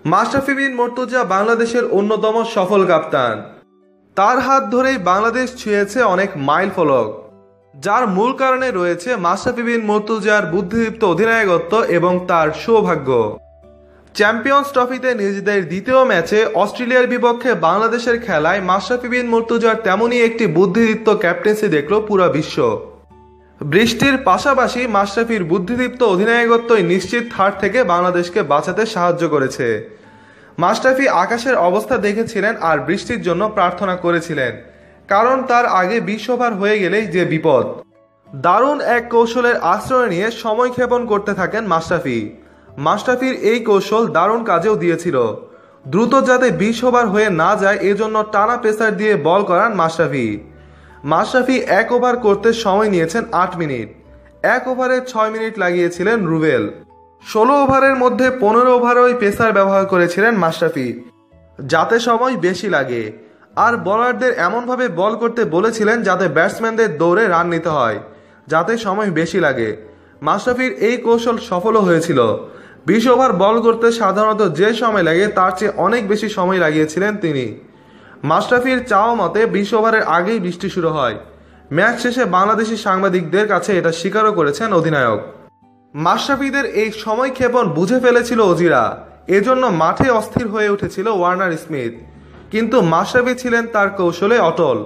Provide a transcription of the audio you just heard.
মাশরাফি বিন মুর্তজা বাংলাদেশের অন্যতম সফল কাপ্তান। তার হাত ধরেই বাংলাদেশ ছুঁয়েছে অনেক মাইল ফলক, যার মূল কারণে রয়েছে মাশরাফি বিন মুর্তজার বুদ্ধিদীপ্ত অধিনায়কত্ব এবং তার সৌভাগ্য। চ্যাম্পিয়ন্স ট্রফিতে নিজেদের দ্বিতীয় ম্যাচে অস্ট্রেলিয়ার বিপক্ষে বাংলাদেশের খেলায় মাশরাফি বিন মুর্তজার তেমনই একটি বুদ্ধিদীপ্ত ক্যাপ্টেন্সি দেখল পুরো বিশ্ব। বৃষ্টির পাশাপাশি মাশরাফির বুদ্ধিদীপ্ত অধিনায়কত্বই নিশ্চিত হার থেকে বাংলাদেশকে বাঁচাতে সাহায্য করেছে। মাশরাফি আকাশের অবস্থা দেখেছিলেন আর বৃষ্টির জন্য প্রার্থনা করেছিলেন, কারণ তার আগে 20 ওভার হয়ে গেলেই যে বিপদ। দারুণ এক কৌশলের আশ্রয় নিয়ে সময় ক্ষেপণ করতে থাকেন মাশরাফি। মাশরাফির এই কৌশল দারুণ কাজেও দিয়েছিল। দ্রুত যাতে 20 ওভার হয়ে না যায় এজন্য টানা পেসার দিয়ে বল করান মাশরাফি 1 ওভার করতে সময় নিয়েছেন 8 মিনিট। 1 ওভারে 6 মিনিট লাগিয়েছিলেন রুবেল। 16 ওভারের মধ্যে 15 ওভারই পেসার ব্যবহার করেছিলেন মাশরাফি, যাতে সময় বেশি লাগে। আর বোলারদের এমনভাবে বল করতে বলেছিলেন যাতে ব্যাটসম্যানদের দৌড়ে রান নিতে হয়, যাতে সময় বেশি লাগে। মাশরাফির এই কৌশল সফলও হয়েছিল। 20 ওভার বল করতে সাধারণত যে সময় লাগে তার চেয়ে অনেক বেশি সময় লাগিয়েছিলেন তিনি। মাশরাফির চাওয়া মতে 20 ওভারের আগেই বৃষ্টি শুরু হয়। ম্যাচ শেষে বাংলাদেশি সাংবাদিকদের কাছে এটা স্বীকারও করেছেন অধিনায়ক। মাশরাফিদের এই সময় ক্ষেপণ বুঝে ফেলেছিল অজিরা, এজন্য মাঠে অস্থির হয়ে উঠেছিল ওয়ার্নার স্মিথ, কিন্তু মাশরাফি ছিলেন তার কৌশলে অটল।